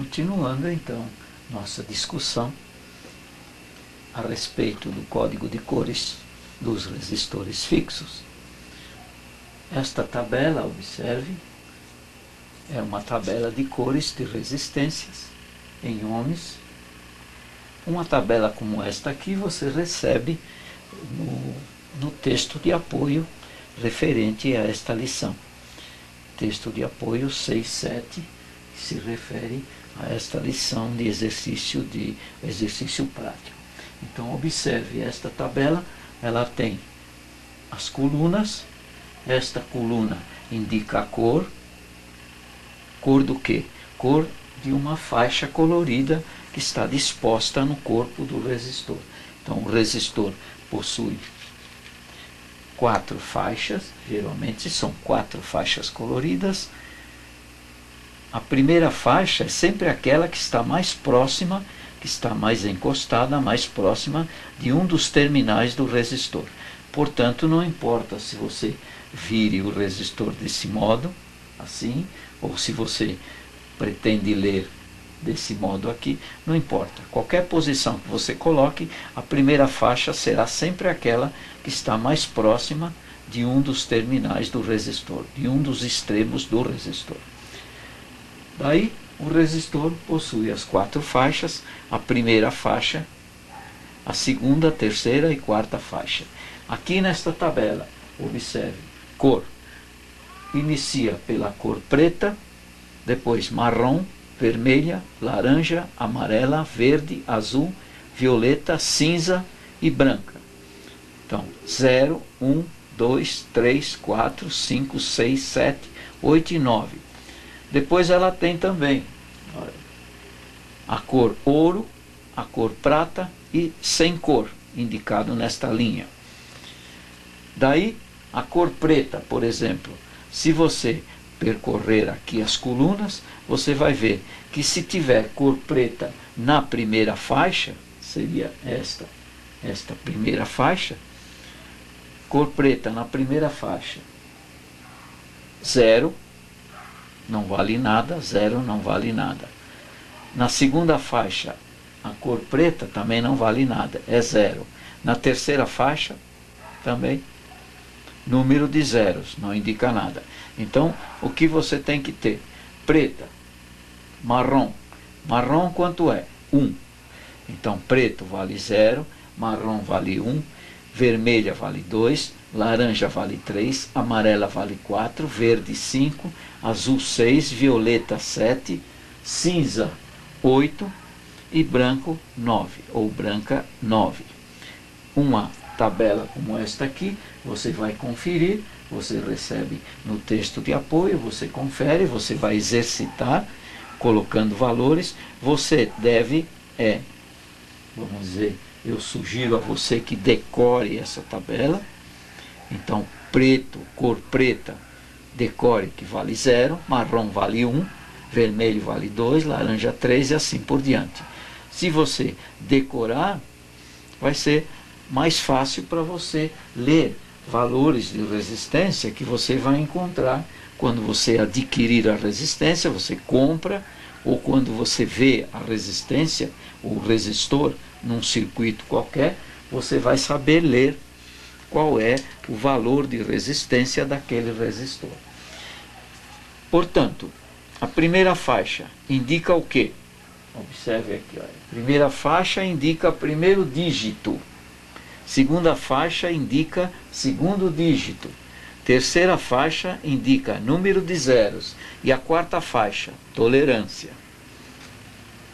Continuando então nossa discussão a respeito do código de cores dos resistores fixos. Esta tabela, observe, é uma tabela de cores de resistências em ohms. Uma tabela como esta aqui você recebe no texto de apoio referente a esta lição. Texto de apoio 6.7, que se refere a esta lição de exercício prático. Então observe, esta tabela, ela tem as colunas. Esta coluna indica a cor. Cor do quê? Cor de uma faixa colorida que está disposta no corpo do resistor. Então o resistor possui 4 faixas, geralmente são 4 faixas coloridas. A primeira faixa é sempre aquela que está mais próxima, que está mais encostada, mais próxima de um dos terminais do resistor. Portanto, não importa se você vire o resistor desse modo, assim, ou se você pretende ler desse modo aqui, não importa. Qualquer posição que você coloque, a primeira faixa será sempre aquela que está mais próxima de um dos terminais do resistor, de um dos extremos do resistor. Daí, o resistor possui as 4 faixas, a primeira faixa, a segunda, a terceira e quarta faixa. Aqui nesta tabela, observe, cor. Inicia pela cor preta, depois marrom, vermelha, laranja, amarela, verde, azul, violeta, cinza e branca. Então, 0, 1, 2, 3, 4, 5, 6, 7, 8 e 9. Depois ela tem também a cor ouro, a cor prata e sem cor, indicado nesta linha. Daí, a cor preta, por exemplo, se você percorrer aqui as colunas, você vai ver que se tiver cor preta na primeira faixa, seria esta primeira faixa, cor preta na primeira faixa, 0, não vale nada, 0 não vale nada. Na segunda faixa, a cor preta também não vale nada, é 0. Na terceira faixa, também, número de zeros, não indica nada. Então, o que você tem que ter? Preta, marrom. Marrom quanto é? 1. Então, preto vale 0, marrom vale 1, vermelha vale 2, laranja vale 3, amarela vale 4, verde 5, azul 6, violeta 7, cinza 8 e branco 9, ou branca 9. Uma tabela como esta aqui, você vai conferir, você recebe no texto de apoio, você confere, você vai exercitar, colocando valores. Você deve, vamos dizer, eu sugiro a você que decore essa tabela. Então, preto, cor preta, decore que vale 0, marrom vale 1, vermelho vale 2, laranja 3 e assim por diante. Se você decorar, vai ser mais fácil para você ler valores de resistência que você vai encontrar quando você adquirir a resistência, você compra, ou quando você vê a resistência, o resistor, num circuito qualquer, você vai saber ler qual é o valor de resistência daquele resistor. Portanto, a primeira faixa indica o quê? Observe aqui, olha. Primeira faixa indica primeiro dígito. Segunda faixa indica segundo dígito. Terceira faixa indica número de zeros. E a quarta faixa, tolerância.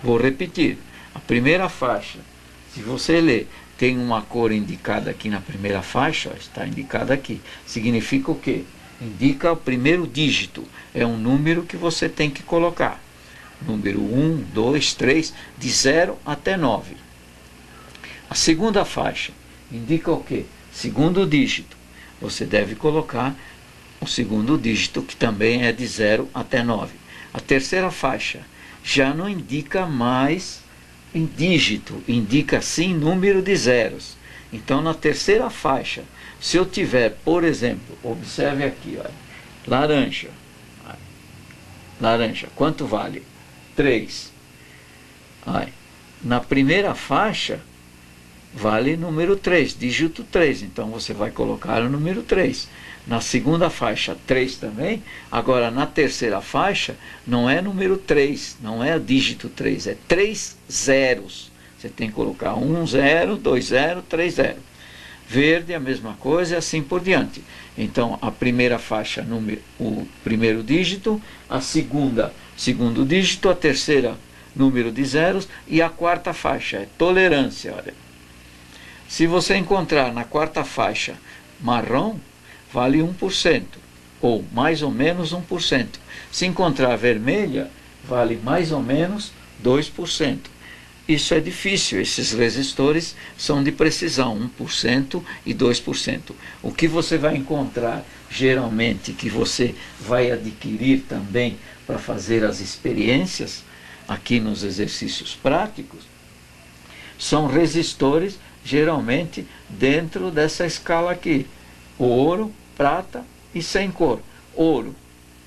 Vou repetir. A primeira faixa, se você ler, tem uma cor indicada aqui na primeira faixa, está indicada aqui. Significa o quê? Indica o primeiro dígito. É um número que você tem que colocar. Número 1, 2, 3, de 0 até 9. A segunda faixa indica o quê? Segundo dígito. Você deve colocar o segundo dígito, que também é de 0 até 9. A terceira faixa já não indica mais em dígito, indica sim número de zeros. Então, na terceira faixa, se eu tiver, por exemplo, observe aqui, olha, laranja. Laranja, quanto vale? 3. Aí, na primeira faixa, vale número 3, dígito 3. Então você vai colocar o número 3. Na segunda faixa, 3 também. Agora, na terceira faixa, não é número 3, não é dígito 3, é 3 zeros. Você tem que colocar 1 0, 2 0, 3 0. Verde, a mesma coisa e assim por diante. Então, a primeira faixa, o primeiro dígito, a segunda, segundo dígito, a terceira, número de zeros, e a quarta faixa é tolerância. Olha. Se você encontrar na quarta faixa marrom, vale 1%, ou mais ou menos 1%. Se encontrar vermelha, vale mais ou menos 2%. Isso é difícil, esses resistores são de precisão, 1% e 2%. O que você vai encontrar, geralmente, que você vai adquirir também para fazer as experiências, aqui nos exercícios práticos, são resistores, geralmente, dentro dessa escala aqui. Ouro, prata e sem cor. Ouro,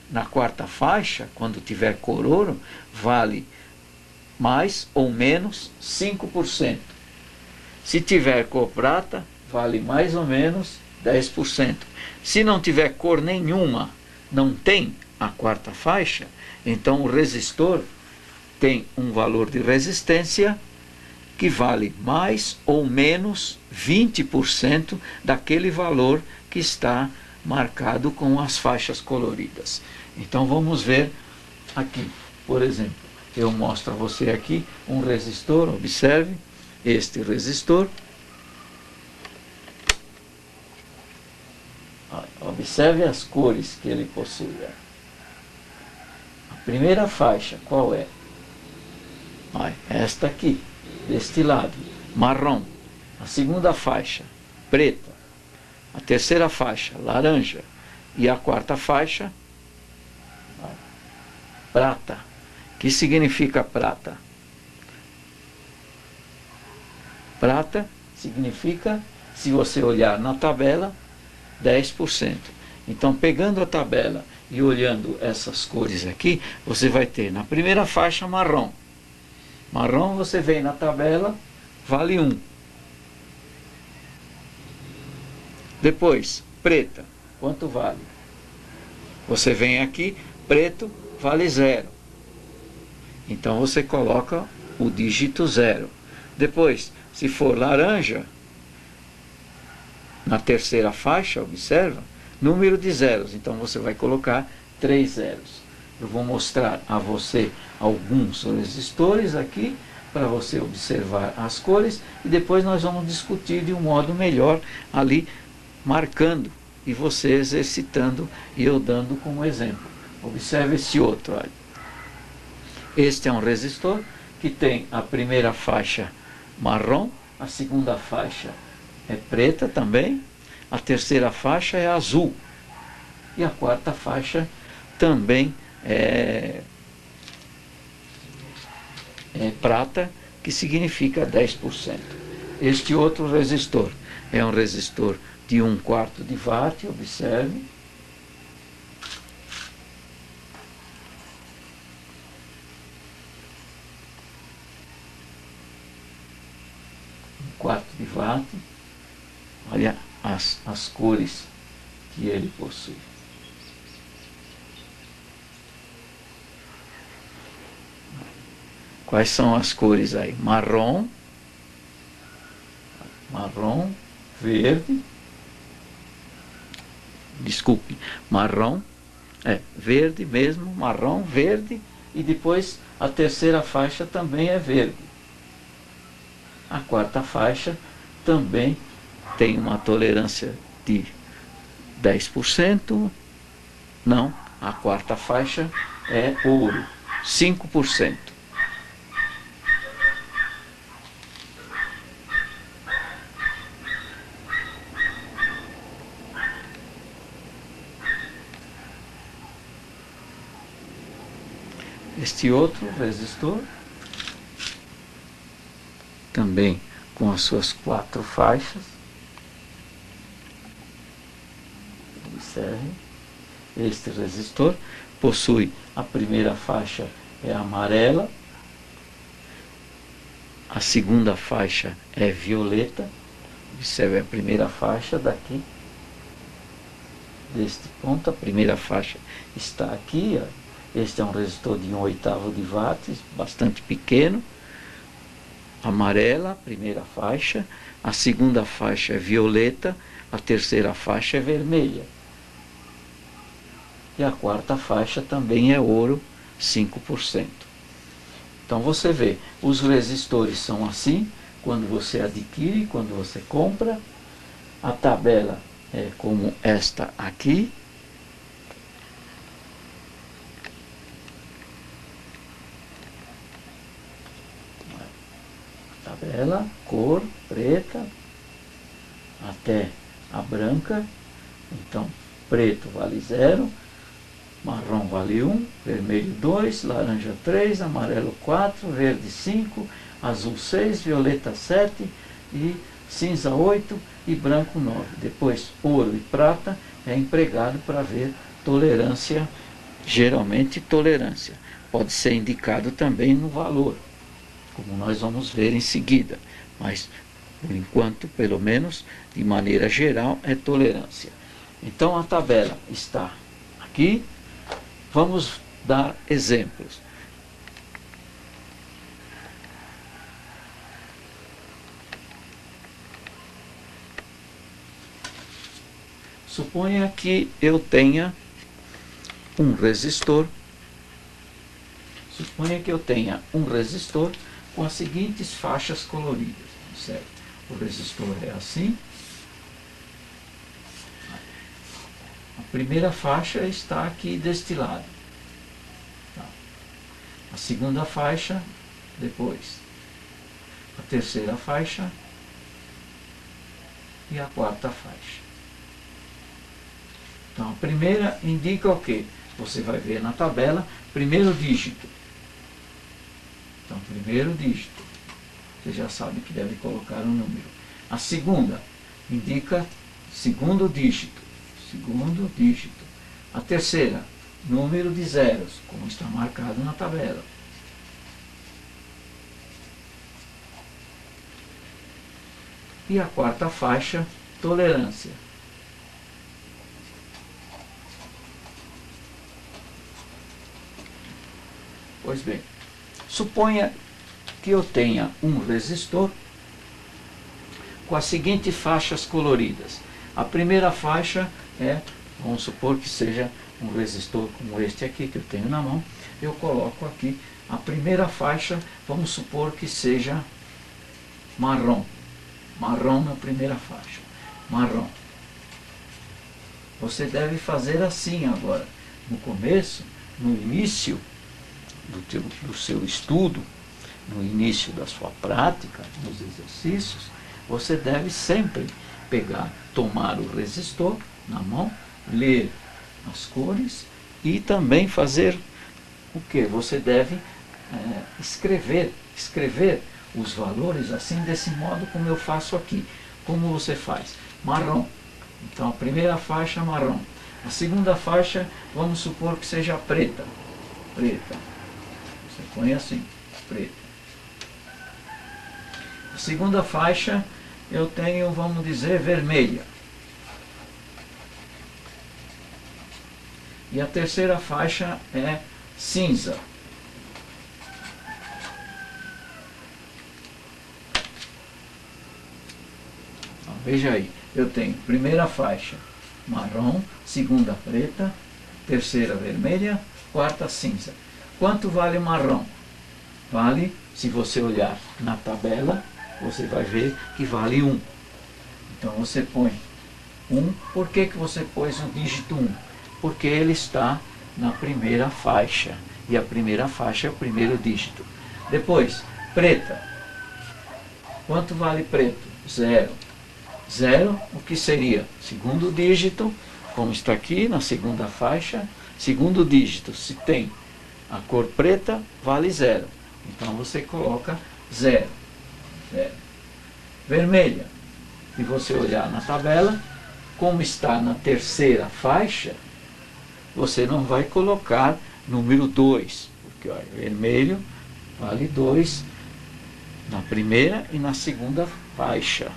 na quarta faixa, quando tiver cor ouro, vale mais ou menos 5%. Se tiver cor prata, vale mais ou menos 10%. Se não tiver cor nenhuma, não tem a quarta faixa, então o resistor tem um valor de resistência que vale mais ou menos 20% daquele valor que está marcado com as faixas coloridas. Então vamos ver aqui, por exemplo. Eu mostro a você aqui um resistor, observe, este resistor. Observe as cores que ele possui. A primeira faixa, qual é? Esta aqui, deste lado, marrom. A segunda faixa, preta. A terceira faixa, laranja. E a quarta faixa, prata. O que significa prata? Prata significa, se você olhar na tabela, 10%. Então, pegando a tabela e olhando essas cores aqui, você vai ter na primeira faixa marrom. Marrom, você vem na tabela, vale 1. Depois, preta, quanto vale? Você vem aqui, preto, vale 0. Então você coloca o dígito 0. Depois, se for laranja, na terceira faixa, observa, número de zeros. Então você vai colocar 3 zeros. Eu vou mostrar a você alguns resistores aqui, para você observar as cores, e depois nós vamos discutir de um modo melhor ali, marcando, e você exercitando, e eu dando como exemplo. Observe esse outro, olha. Este é um resistor que tem a primeira faixa marrom, a segunda faixa é preta também, a terceira faixa é azul e a quarta faixa também é prata, que significa 10%. Este outro resistor é um resistor de 1/4 de watt, observe. De watt. Olha as cores que ele possui. Quais são as cores aí? Marrom, verde, desculpe, marrom, verde mesmo, marrom, verde, e depois a terceira faixa também é verde. A quarta faixa também tem uma tolerância de 10%. Não, a quarta faixa é ouro, 5%. Este outro resistor, também com as suas 4 faixas. Observe, este resistor possui a primeira faixa é amarela, A segunda faixa é violeta. Observe a primeira faixa daqui, deste ponto. A primeira faixa está aqui. Este é um resistor de 1/8 de watts, bastante pequeno. Amarela, primeira faixa. A segunda faixa é violeta. A terceira faixa é vermelha. E a quarta faixa também é ouro, 5%. Então você vê, os resistores são assim, quando você adquire, quando você compra. A tabela é como esta aqui. Tabela, cor, preta, até a branca. Então, preto vale 0, marrom vale 1, vermelho 2, laranja 3, amarelo 4, verde 5, azul 6, violeta 7 e cinza 8 e branco 9. Depois, ouro e prata é empregado para ver tolerância, geralmente tolerância. Pode ser indicado também no valor, como nós vamos ver em seguida, mas por enquanto, pelo menos, de maneira geral, é tolerância. Então a tabela está aqui. Vamos dar exemplos. Suponha que eu tenha um resistor. Suponha que eu tenha um resistor com as seguintes faixas coloridas, certo? O resistor é assim. A primeira faixa está aqui deste lado. Tá. A segunda faixa, depois. A terceira faixa e a quarta faixa. Então a primeira indica o quê? Você vai ver na tabela, primeiro dígito. Então, primeiro dígito. Você já sabe que deve colocar um número. A segunda indica segundo dígito. Segundo dígito. A terceira, número de zeros, como está marcado na tabela. E a quarta faixa, tolerância. Pois bem, suponha que eu tenha um resistor com as seguintes faixas coloridas. A primeira faixa é, vamos supor que seja um resistor como este aqui que eu tenho na mão. Eu coloco aqui a primeira faixa, vamos supor que seja marrom. Marrom na primeira faixa. Marrom. Você deve fazer assim agora. No começo, no início do seu estudo, no início da sua prática, nos exercícios, você deve sempre pegar, tomar o resistor na mão, ler as cores e também fazer o que? Você deve escrever os valores assim, desse modo como eu faço aqui. Como você faz? Marrom. Então a primeira faixa marrom. A segunda faixa, vamos supor que seja preta. Preta. Você põe assim, preta. A segunda faixa eu tenho, vamos dizer, vermelha. E a terceira faixa é cinza. Então, veja aí, eu tenho primeira faixa marrom, segunda preta, terceira vermelha, quarta cinza. Quanto vale marrom? Vale, se você olhar na tabela, você vai ver que vale 1. Então você põe 1. Por que você pôs o dígito 1? Porque ele está na primeira faixa. E a primeira faixa é o primeiro dígito. Depois, preta. Quanto vale preto? 0. 0, o que seria? Segundo dígito, como está aqui na segunda faixa. Segundo dígito, se tem a cor preta, vale 0. Então você coloca 0. Vermelha. Se você olhar na tabela, como está na terceira faixa, você não vai colocar número 2, porque olha, vermelho vale 2, Na primeira e na segunda faixa.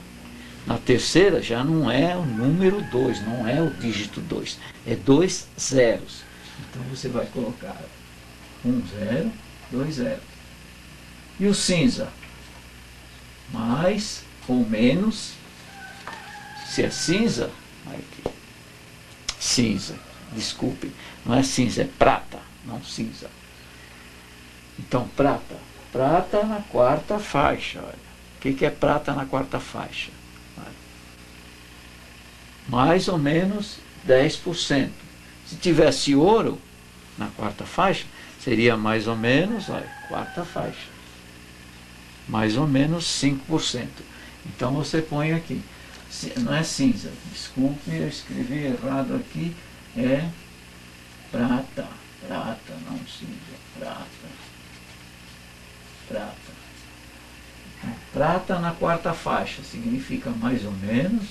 Na terceira já não é o número 2, não é o dígito 2, é 2 zeros. Então você vai colocar 1 zero, 2 zeros. E o cinza? Mais ou menos, se é cinza, aqui, cinza, desculpe, não é cinza, é prata, não cinza. Então prata, prata na quarta faixa, olha. O que é prata na quarta faixa? Mais ou menos 10%. Se tivesse ouro na quarta faixa, seria mais ou menos, olha, quarta faixa. Mais ou menos 5%. Então você põe aqui. Não é cinza, desculpe, eu escrevi errado aqui. É prata. Prata, não cinza. Prata. Prata. Então, prata na quarta faixa significa mais ou menos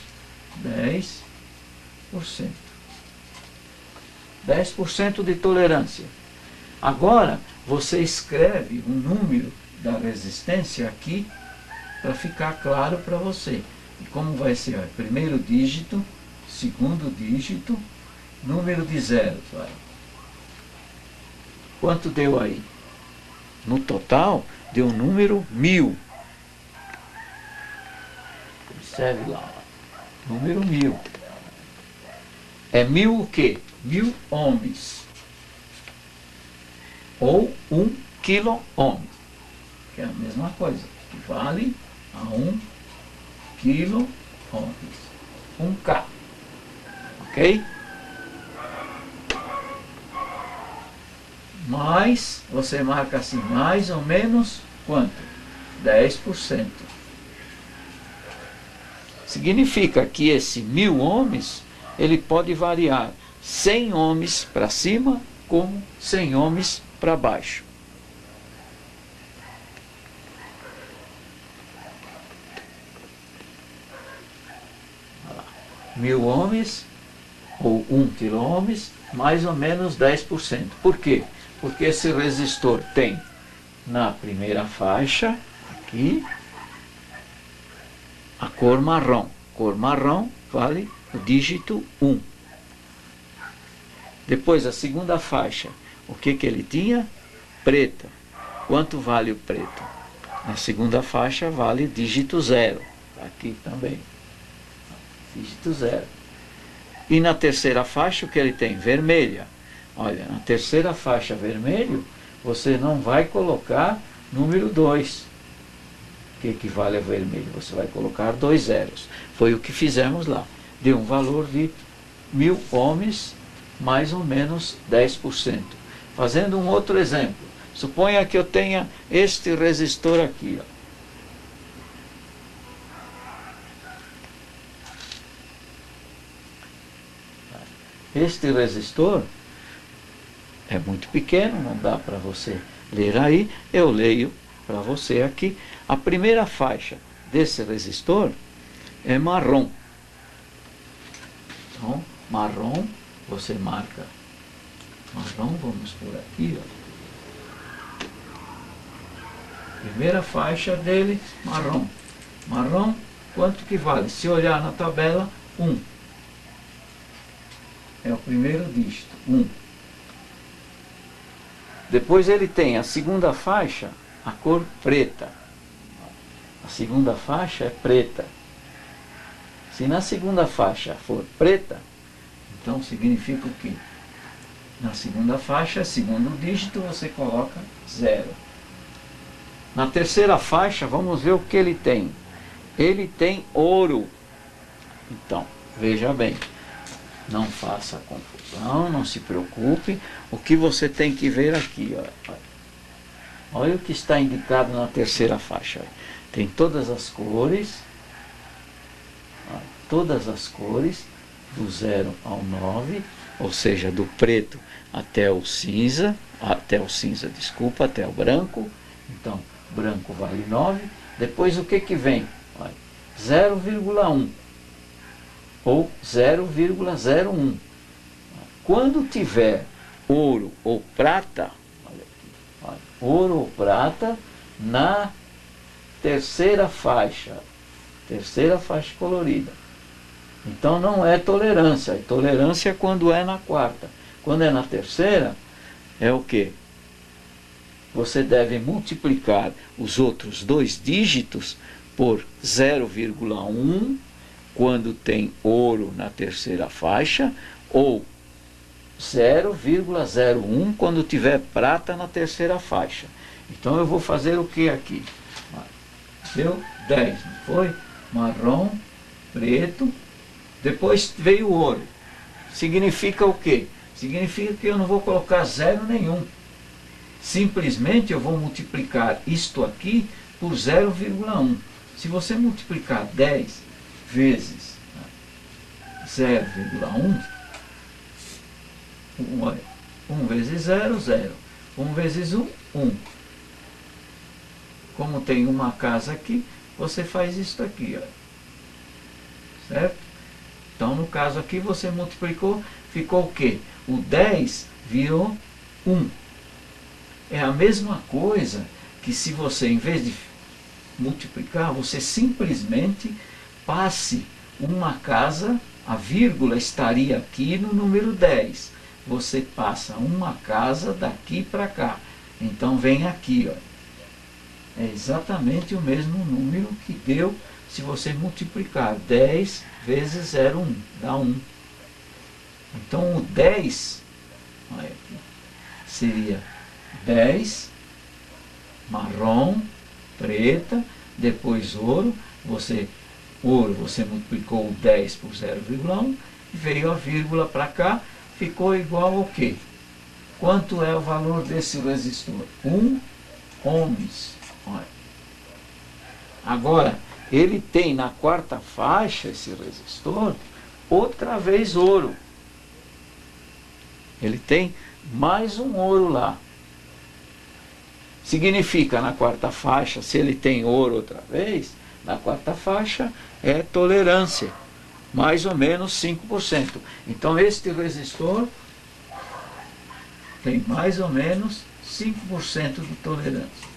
10%. 10% de tolerância. Agora, você escreve o número da resistência aqui para ficar claro para você. E como vai ser? Ó, primeiro dígito, segundo dígito, número de zeros. Olha. Quanto deu aí? No total, deu um número 1000. Observe lá. Ó. Número 1000. É 1000 o quê? 1000 ohms. Ou 1 quilo-ohm. Que é a mesma coisa. Equivale a 1 quilo-ohms. 1K. Ok? Mas, você marca assim, mais ou menos quanto? 10%. Significa que esse 1000 ohms, ele pode variar 100 ohms para cima, como 100 ohms para baixo. Olha lá. 1000 ohms, ou 1 quilo-ohms, mais ou menos 10%. Por quê? Porque esse resistor tem na primeira faixa, aqui, a cor marrom. Cor marrom vale o dígito 1. Depois a segunda faixa, o que ele tinha? Preta. Quanto vale o preto? Na segunda faixa vale dígito 0. Aqui também. Dígito 0. E na terceira faixa o que ele tem? Vermelha. Olha, na terceira faixa vermelho, você não vai colocar número 2. Que equivale a vermelho. Você vai colocar 2 zeros. Foi o que fizemos lá. Deu um valor de 1000 ohms, mais ou menos 10%. Fazendo um outro exemplo. Suponha que eu tenha este resistor aqui. Ó. Este resistor é muito pequeno, não dá para você ler aí. Eu leio para você aqui. A primeira faixa desse resistor é marrom. Então, marrom, você marca marrom, vamos por aqui, ó. Primeira faixa dele, marrom. Marrom, quanto que vale? Se olhar na tabela, 1. É o primeiro dígito, 1. Depois ele tem a segunda faixa, a cor preta. A segunda faixa é preta. Se na segunda faixa for preta, então significa o quê? Na segunda faixa, segundo dígito, você coloca 0. Na terceira faixa, vamos ver o que ele tem. Ele tem ouro. Então, veja bem. Não faça confusão, não se preocupe. O que você tem que ver aqui, ó. Olha o que está indicado na terceira faixa. Tem todas as cores. Todas as cores, do 0 ao 9, ou seja, do preto até o cinza, até o branco. Então, branco vale 9. Depois o que vem? 0,1 ou 0,01. Quando tiver ouro ou prata, olha aqui, olha, ouro ou prata na terceira faixa colorida. Então não é tolerância. A tolerância é quando é na quarta. Quando é na terceira, é o quê? Você deve multiplicar os outros dois dígitos por 0,1 quando tem ouro na terceira faixa, ou 0,01 quando tiver prata na terceira faixa. Então eu vou fazer o que aqui? Deu 10, não foi? Marrom, preto, depois veio o ouro. Significa o quê? Significa que eu não vou colocar zero nenhum. Simplesmente eu vou multiplicar isto aqui por 0,1. Se você multiplicar 10 vezes 0,1, 1 vezes 0, 0. 1 vezes 1, 1. Como tem uma casa aqui, você faz isso aqui, ó. Certo? Então, no caso aqui, você multiplicou, ficou o quê? O 10 virou 1. É a mesma coisa que se você, em vez de multiplicar, você simplesmente passe uma casa, a vírgula estaria aqui no número 10. Você passa uma casa daqui para cá. Então vem aqui, ó. É exatamente o mesmo número que deu se você multiplicar 10 vezes 0,1, dá 1. Então o 10, olha aqui, seria 10, marrom, preta, depois ouro, você multiplicou o 10 por 0,1, veio a vírgula para cá, ficou igual ao quê? Quanto é o valor desse resistor? 1 ohms. Olha. Agora, ele tem na quarta faixa, esse resistor, outra vez ouro. Ele tem mais um ouro lá. Significa, na quarta faixa, se ele tem ouro outra vez, na quarta faixa é tolerância, mais ou menos 5%. Então este resistor tem mais ou menos 5% de tolerância.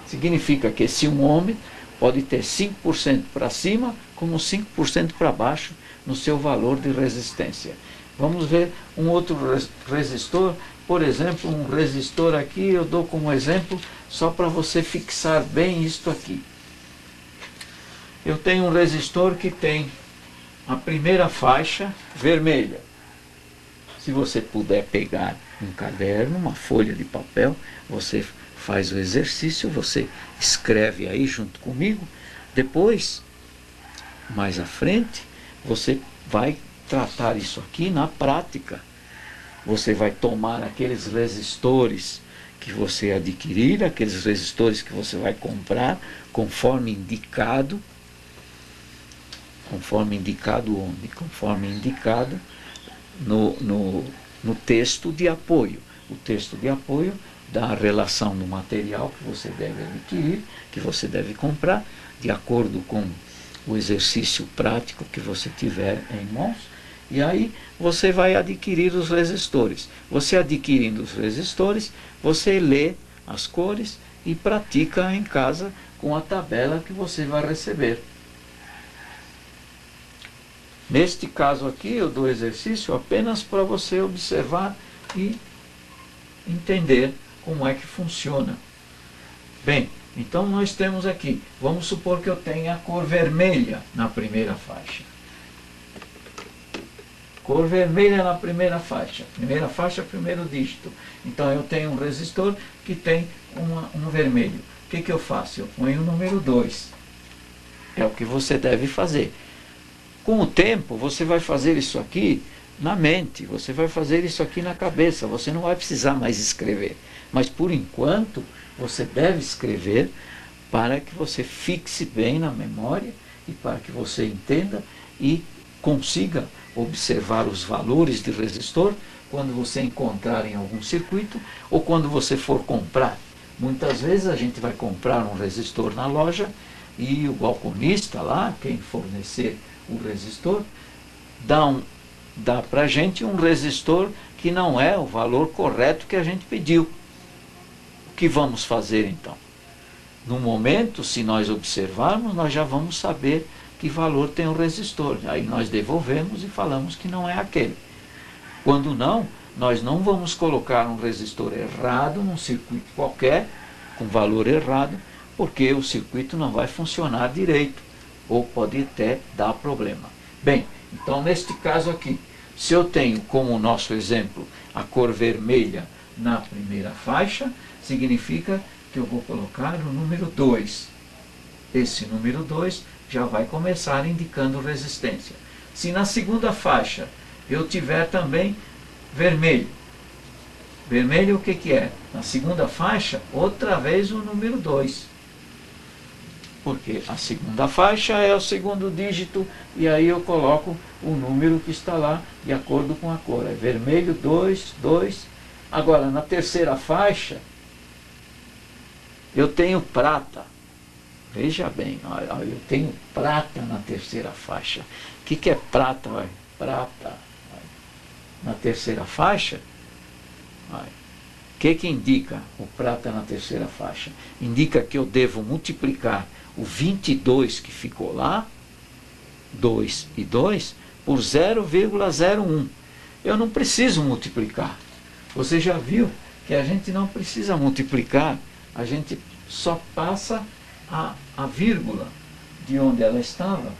Significa que esse 1 ohm pode ter 5% para cima, como 5% para baixo no seu valor de resistência. Vamos ver um outro resistor, por exemplo, um resistor aqui, eu dou como exemplo, só para você fixar bem isto aqui. Eu tenho um resistor que tem a primeira faixa vermelha. Se você puder pegar um caderno, uma folha de papel, você faz o exercício, você escreve aí junto comigo. Depois, mais à frente, você vai tratar isso aqui na prática. Você vai tomar aqueles resistores que você adquirir, aqueles resistores que você vai comprar, conforme indicado onde? Conforme indicado no texto de apoio. O texto de apoio da relação do material que você deve adquirir, que você deve comprar, de acordo com o exercício prático que você tiver em mãos, e aí você vai adquirir os resistores. Você adquirindo os resistores, você lê as cores e pratica em casa com a tabela que você vai receber. Neste caso aqui, eu dou exercício apenas para você observar e entender como é que funciona. Bem, então nós temos aqui, vamos supor que eu tenha a cor vermelha na primeira faixa. Cor vermelha na primeira faixa, primeiro dígito. Então eu tenho um resistor que tem um vermelho. O que eu faço? Eu ponho o número 2. É o que você deve fazer. Com o tempo, você vai fazer isso aqui na mente, você vai fazer isso aqui na cabeça, você não vai precisar mais escrever. Mas, por enquanto, você deve escrever para que você fixe bem na memória e para que você entenda e consiga observar os valores de resistor quando você encontrar em algum circuito ou quando você for comprar. Muitas vezes a gente vai comprar um resistor na loja e o balconista lá, quem fornecer o resistor, dá para a gente um resistor que não é o valor correto que a gente pediu. O que vamos fazer então? no momento, se nós observarmos, nós já vamos saber que valor tem o resistor. Aí nós devolvemos e falamos que não é aquele. Quando não, nós não vamos colocar um resistor errado num circuito qualquer, com valor errado, porque o circuito não vai funcionar direito, ou pode até dar problema. Bem, então neste caso aqui, se eu tenho como nosso exemplo a cor vermelha na primeira faixa, significa que eu vou colocar o número 2. Esse número 2 já vai começar indicando resistência. Se na segunda faixa eu tiver também vermelho, vermelho o que é? Na segunda faixa, outra vez o número 2. Porque a segunda faixa é o segundo dígito, e aí eu coloco o número que está lá de acordo com a cor. É vermelho 2, 2. Agora, na terceira faixa, eu tenho prata. Veja bem, eu tenho prata na terceira faixa. O que é prata? Prata. Na terceira faixa, o que indica o prata na terceira faixa? Indica que eu devo multiplicar o 22 que ficou lá, 2 e 2, por 0,01. Eu não preciso multiplicar. Você já viu que a gente não precisa multiplicar, a gente só passa a vírgula de onde ela estava,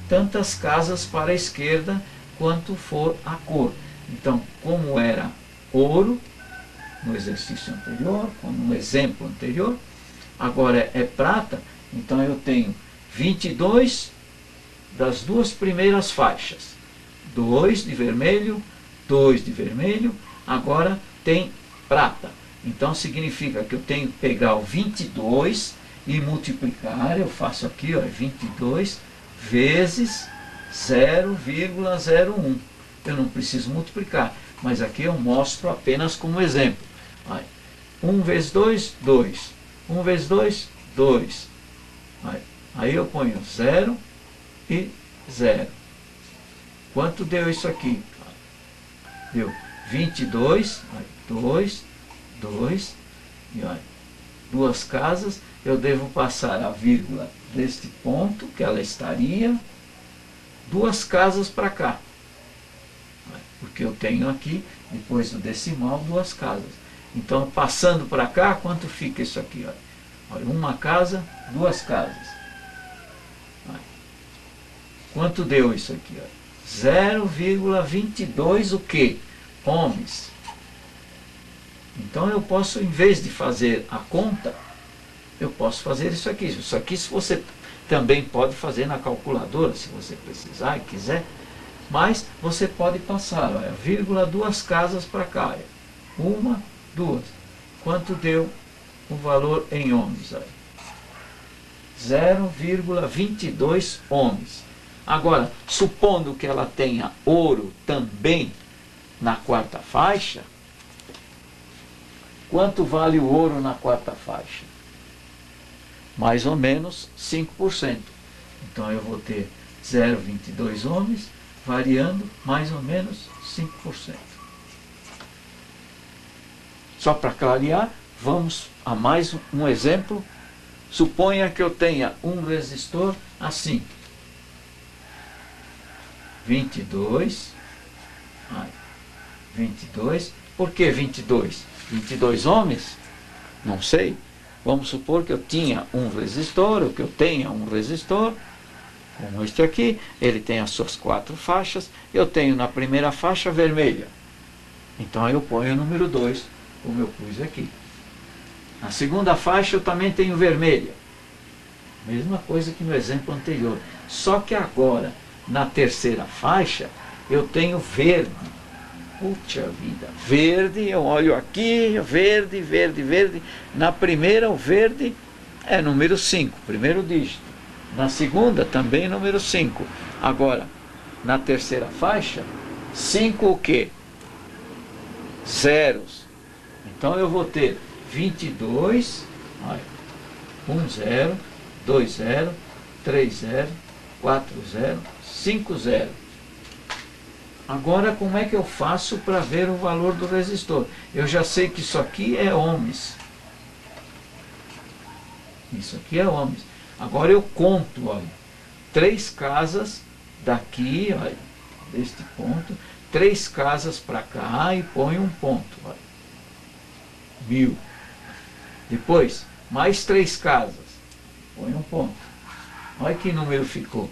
tantas casas para a esquerda quanto for a cor. Então, como era ouro no exercício anterior, como no exemplo anterior, agora é prata, então eu tenho 22 das duas primeiras faixas, 2 de vermelho, 2 de vermelho, agora tem prata. Então significa que eu tenho que pegar o 22 e multiplicar, eu faço aqui, ó, 22 vezes 0,01. Eu não preciso multiplicar, mas aqui eu mostro apenas como exemplo. 1 vezes 2, 2. 1 vezes 2, 2. Aí eu ponho 0 e 0. Quanto deu isso aqui? Deu 22, 2, 2, e olha, duas casas, eu devo passar a vírgula deste ponto, que ela estaria, duas casas para cá. Porque eu tenho aqui, depois do decimal, duas casas. Então, passando para cá, quanto fica isso aqui? Olha, uma casa, duas casas. Quanto deu isso aqui? 0,22 o quê? Ohms. Então eu posso, em vez de fazer a conta, eu posso fazer isso aqui. Isso aqui se você também pode fazer na calculadora, se você precisar e quiser. Mas você pode passar, olha, vírgula, duas casas para cá. Uma, duas. Quanto deu o valor em ohms? 0,22 ohms. Agora, supondo que ela tenha ouro também na quarta faixa, quanto vale o ouro na quarta faixa? Mais ou menos 5%. Então eu vou ter 0,22 ohms variando mais ou menos 5%. Só para clarear, vamos a mais um exemplo. Suponha que eu tenha um resistor assim. 22. 22. Por que 22? 22 ohms? Não sei. Vamos supor que eu tinha um resistor, ou que eu tenha um resistor, como este aqui, ele tem as suas 4 faixas, eu tenho na primeira faixa vermelha. Então eu ponho o número 2, como eu pus aqui. Na segunda faixa eu também tenho vermelha. Mesma coisa que no exemplo anterior. Só que agora, na terceira faixa, eu tenho verde. Puxa vida, verde, eu olho aqui, verde, verde, verde. Na primeira, o verde é número 5, primeiro dígito. Na segunda, também número 5. Agora, na terceira faixa, 5 o quê? Zeros. Então eu vou ter 22, 1 0, 2 0, 3 0, 4 0, 5 0. Agora, como é que eu faço para ver o valor do resistor? Eu já sei que isso aqui é ohms. Isso aqui é ohms. Agora eu conto, olha, 3 casas daqui, olha, deste ponto, 3 casas para cá e ponho um ponto, olha, 1000. Depois, mais 3 casas, põe um ponto. Olha que número ficou.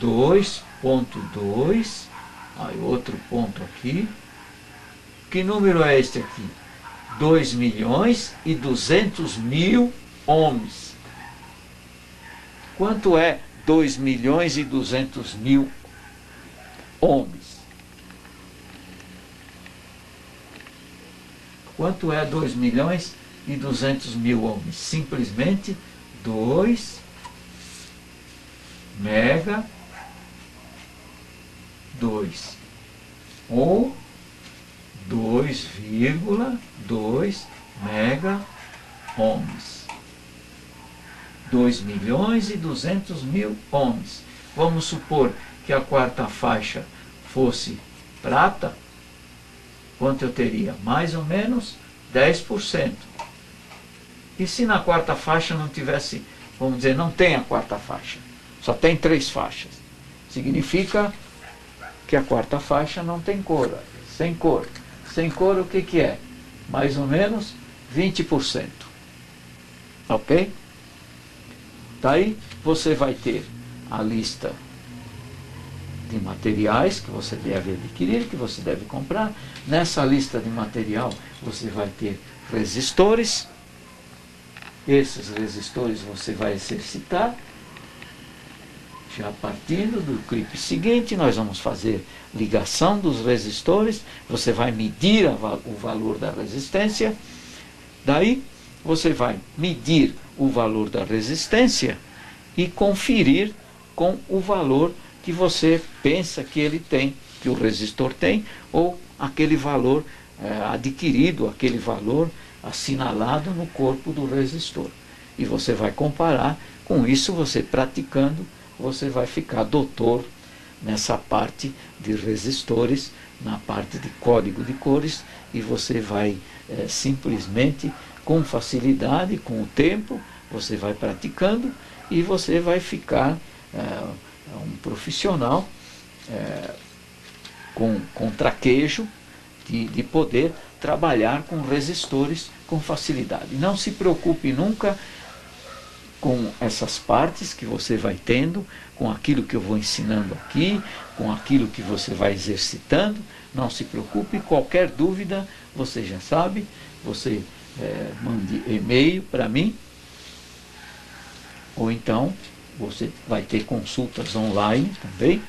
2.2, aí outro ponto aqui. Que número é este aqui? 2.200.000 ohms. Quanto é 2.200.000 ohms? Quanto é 2.200.000 ohms? Simplesmente 2 mega 2 ou 2,2 mega ohms. 2.200.000 ohms. Vamos supor que a quarta faixa fosse prata. Quanto eu teria? Mais ou menos 10%. E se na quarta faixa não tivesse, vamos dizer, não tem a quarta faixa, só tem 3 faixas, significa que a quarta faixa não tem cor, sem cor. Sem cor o que é? Mais ou menos 20%. Ok? Daí você vai ter a lista de materiais que você deve adquirir, que você deve comprar. Nessa lista de material você vai ter resistores. Esses resistores você vai exercitar. Já partindo do clipe seguinte, nós vamos fazer ligação dos resistores. Você vai medir o valor da resistência. Daí você vai medir o valor da resistência e conferir com o valor que você pensa que ele tem, que o resistor tem, ou aquele valor adquirido, aquele valor assinalado no corpo do resistor. E você vai comparar. Com isso, você praticando, você vai ficar doutor nessa parte de resistores, na parte de código de cores, e você vai simplesmente, com facilidade, com o tempo, você vai praticando e você vai ficar um profissional com traquejo de poder trabalhar com resistores com facilidade. Não se preocupe nunca com essas partes que você vai tendo, com aquilo que eu vou ensinando aqui, com aquilo que você vai exercitando. Não se preocupe, qualquer dúvida, você já sabe, você mande e-mail para mim, ou então você vai ter consultas online também.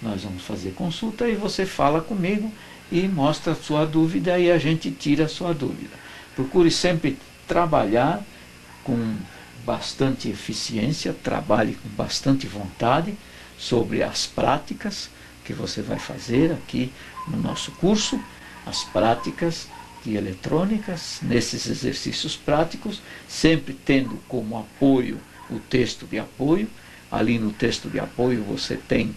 Nós vamos fazer consulta e você fala comigo e mostra a sua dúvida e a gente tira a sua dúvida. Procure sempre trabalhar com bastante eficiência, trabalhe com bastante vontade sobre as práticas que você vai fazer aqui no nosso curso, as práticas de eletrônicas, nesses exercícios práticos, sempre tendo como apoio o texto de apoio. Ali no texto de apoio você tem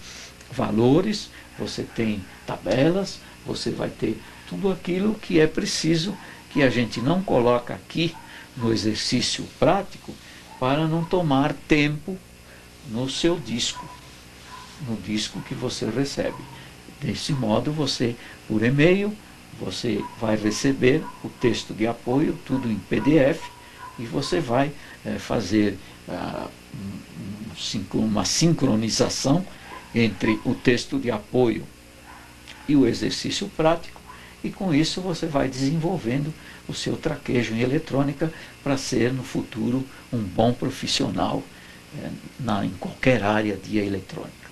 valores, você tem tabelas, você vai ter tudo aquilo que é preciso, que a gente não coloca aqui no exercício prático, para não tomar tempo no seu disco, no disco que você recebe. Desse modo, você, por e-mail, você vai receber o texto de apoio, tudo em PDF, e você vai fazer uma sincronização entre o texto de apoio e o exercício prático, e com isso você vai desenvolvendo o seu traquejo em eletrônica para ser no futuro um bom profissional em qualquer área de eletrônica.